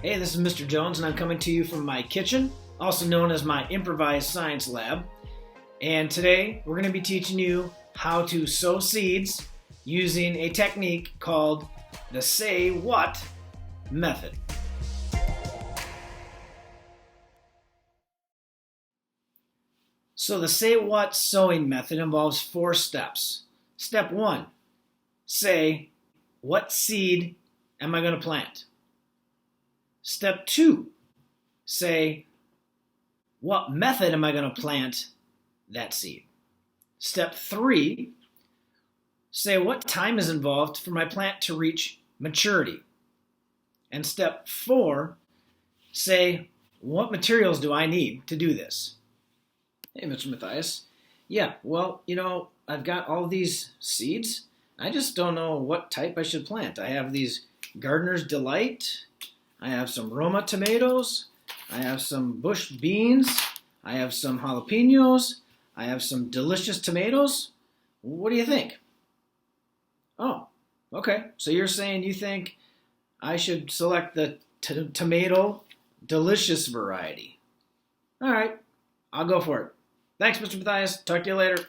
Hey, this is Mr. Jones, and I'm coming to you from my kitchen, also known as my improvised science lab. And today we're going to be teaching you how to sow seeds using a technique called the Say What method. So the Say What sowing method involves 4 steps. Step 1, say, what seed am I going to plant? Step 2, say, what method am I going to plant that seed? Step 3, say what time is involved for my plant to reach maturity. And step 4, say what materials do I need to do this? Hey, Mr. Matthias. Yeah, well, I've got all these seeds. I just don't know what type I should plant. I have these Gardener's Delight. I have some Roma tomatoes. I have some bush beans. I have some jalapenos. I have some delicious tomatoes. What do you think? Oh, okay. So you're saying you think I should select the tomato delicious variety. All right, I'll go for it. Thanks, Mr. Matthias. Talk to you later.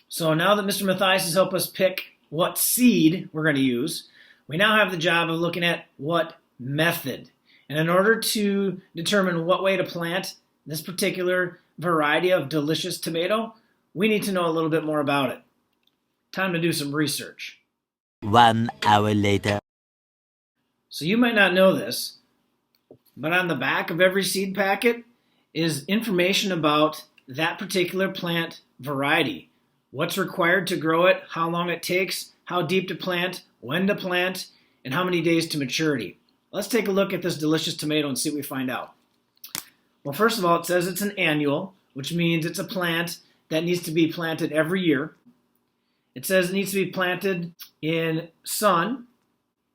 So now that Mr. Matthias has helped us pick what seed we're going to use, we now have the job of looking at what method. And in order to determine what way to plant this particular variety of delicious tomato, we need to know a little bit more about it. Time to do some research. 1 hour later. So you might not know this, but on the back of every seed packet is information about that particular plant variety. What's required to grow it, how long it takes, how deep to plant, when to plant, and how many days to maturity. Let's take a look at this delicious tomato and see what we find out. Well, first of all, it says it's an annual, which means it's a plant that needs to be planted every year. It says it needs to be planted in sun.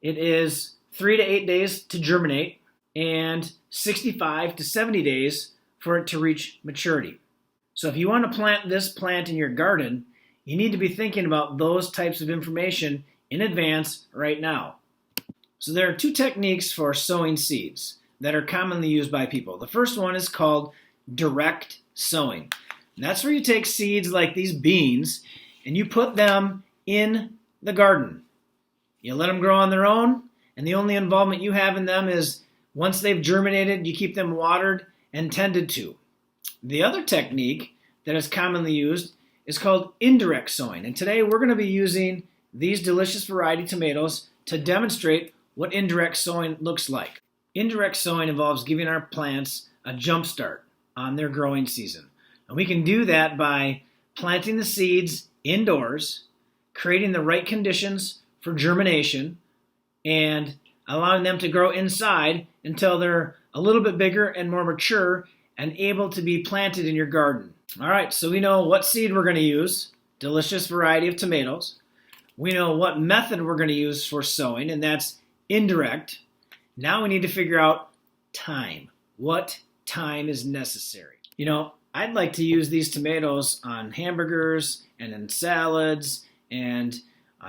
It is 3 to 8 days to germinate and 65 to 70 days for it to reach maturity. So if you want to plant this plant in your garden, you need to be thinking about those types of information in advance right now. So there are 2 techniques for sowing seeds that are commonly used by people. The first one is called direct sowing. And that's where you take seeds like these beans and you put them in the garden. You let them grow on their own, and the only involvement you have in them is once they've germinated, you keep them watered and tended to. The other technique that is commonly used is called indirect sowing. And today we're going to be using these delicious variety tomatoes to demonstrate what indirect sowing looks like. Indirect sowing involves giving our plants a jump start on their growing season. And we can do that by planting the seeds indoors, creating the right conditions for germination, and allowing them to grow inside until they're a little bit bigger and more mature and able to be planted in your garden. All right, so we know what seed we're going to use, delicious variety of tomatoes. We know what method we're going to use for sowing, and that's indirect. Now we need to figure out time. What time is necessary? I'd like to use these tomatoes on hamburgers and in salads and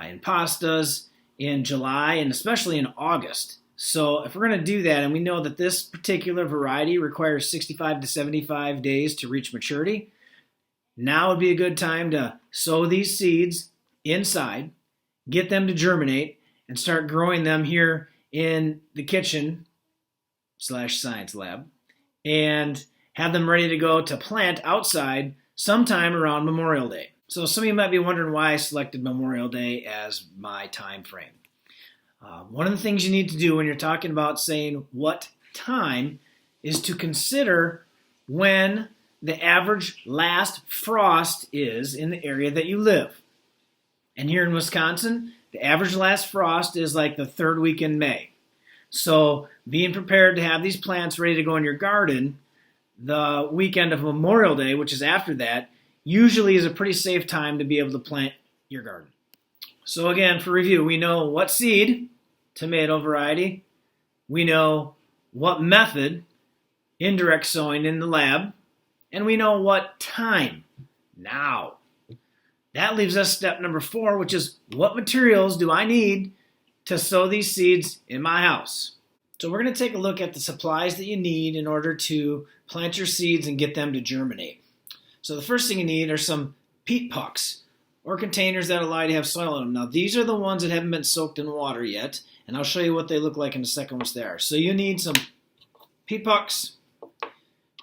in pastas in July and especially in August. So if we're going to do that, and we know that this particular variety requires 65 to 75 days to reach maturity, now would be a good time to sow these seeds inside, get them to germinate, and start growing them here in the kitchen/science lab, and have them ready to go to plant outside sometime around Memorial Day. So some of you might be wondering why I selected Memorial Day as my time frame. One of the things you need to do when you're talking about saying what time is to consider when the average last frost is in the area that you live. And here in Wisconsin, the average last frost is like the 3rd week in May. So being prepared to have these plants ready to go in your garden the weekend of Memorial Day, which is after that, usually is a pretty safe time to be able to plant your garden. So again, for review, we know what seed, tomato variety. We know what method, indirect sowing in the lab. And we know what time, now. That leaves us step number 4, which is what materials do I need to sow these seeds in my house? So we're going to take a look at the supplies that you need in order to plant your seeds and get them to germinate. So the first thing you need are some peat pucks, or containers that allow you to have soil in them. Now these are the ones that haven't been soaked in water yet, and I'll show you what they look like in a second once they are. So you need some peat pucks,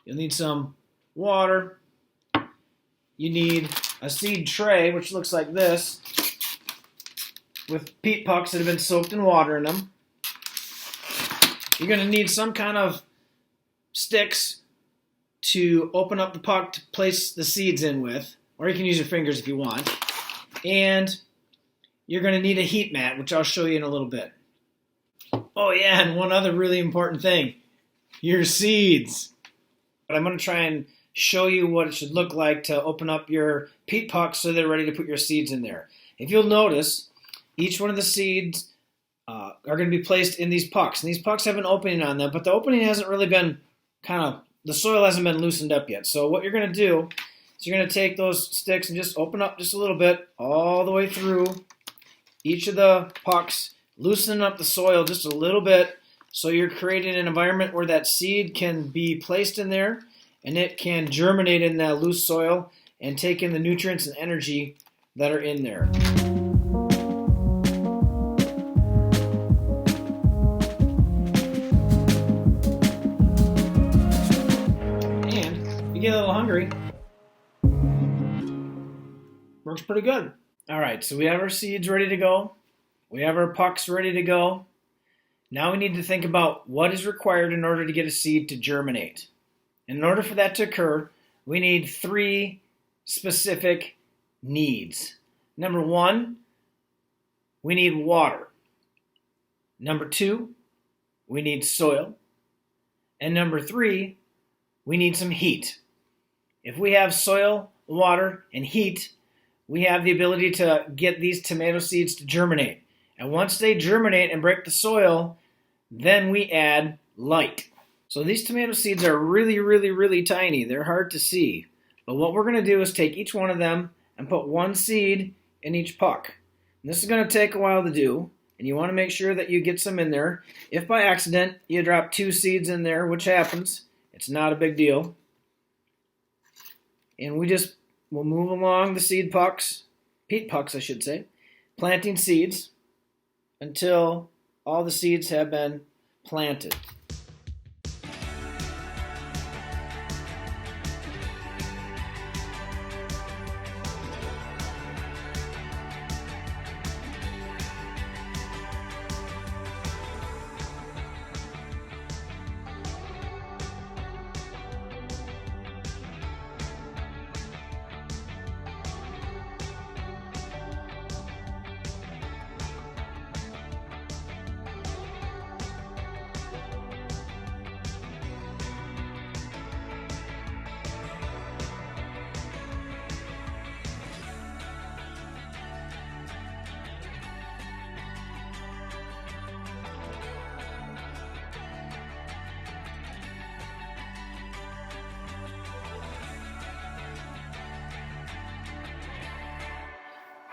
you'll need some water, you need a seed tray, which looks like this, with peat pucks that have been soaked in water in them. You're going to need some kind of sticks to open up the puck to place the seeds in with, or you can use your fingers if you want. And you're going to need a heat mat, which I'll show you in a little bit. Oh yeah, and one other really important thing, your seeds. But I'm going to try and show you what it should look like to open up your peat pucks so they're ready to put your seeds in there. If you'll notice, each one of the seeds are going to be placed in these pucks. And these pucks have an opening on them, but the opening hasn't really been the soil hasn't been loosened up yet. So what you're going to do is you're going to take those sticks and just open up just a little bit all the way through each of the pucks, loosening up the soil just a little bit so you're creating an environment where that seed can be placed in there and it can germinate in that loose soil and take in the nutrients and energy that are in there. You get a little hungry, works pretty good. All right, so we have our seeds ready to go. We have our pucks ready to go. Now we need to think about what is required in order to get a seed to germinate. And in order for that to occur, we need 3 specific needs. Number 1, we need water. Number 2, we need soil. And number 3, we need some heat. If we have soil, water, and heat, we have the ability to get these tomato seeds to germinate. And once they germinate and break the soil, then we add light. So these tomato seeds are really, really, really tiny. They're hard to see. But what we're going to do is take each one of them and put 1 seed in each puck. And this is going to take a while to do, and you want to make sure that you get some in there. If by accident you drop 2 seeds in there, which happens, it's not a big deal. And we'll move along the seed pucks, peat pucks I should say, planting seeds until all the seeds have been planted.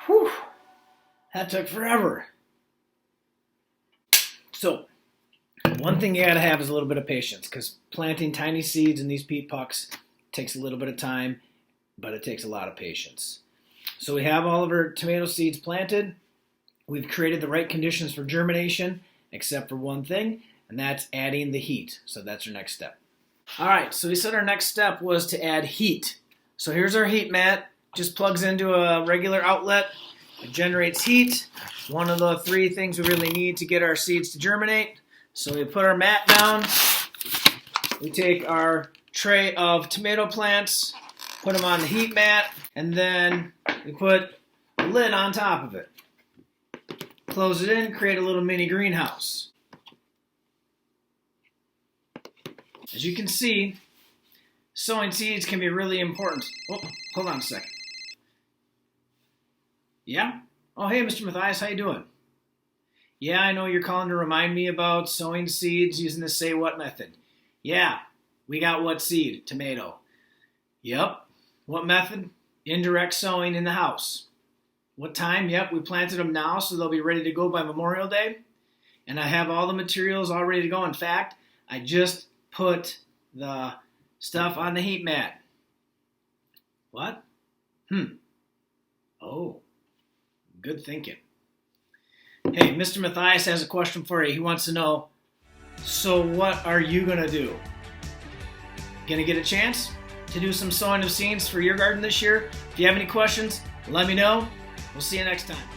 Whew, that took forever. So, one thing you gotta have is a little bit of patience, because planting tiny seeds in these peat pucks takes a little bit of time, but it takes a lot of patience. So we have all of our tomato seeds planted. We've created the right conditions for germination, except for one thing, and that's adding the heat. So that's our next step. All right, so we said our next step was to add heat. So here's our heat mat. Just plugs into a regular outlet. It generates heat. One of the 3 things we really need to get our seeds to germinate. So we put our mat down. We take our tray of tomato plants, put them on the heat mat, and then we put a lid on top of it. Close it in, create a little mini greenhouse. As you can see, sowing seeds can be really important. Oh, hold on a second. Yeah? Oh, hey, Mr. Mathias, how you doing? Yeah, I know you're calling to remind me about sowing seeds using the say what method. Yeah, we got what seed? Tomato. Yep. What method? Indirect sowing in the house. What time? Yep, we planted them now, so they'll be ready to go by Memorial Day. and I have all the materials all ready to go. In fact, I just put the stuff on the heat mat. What? Oh, good thinking. Hey, Mr. Matthias has a question for you. He wants to know, so what are you going to do? Going to get a chance to do some sowing of seeds for your garden this year? If you have any questions, let me know. We'll see you next time.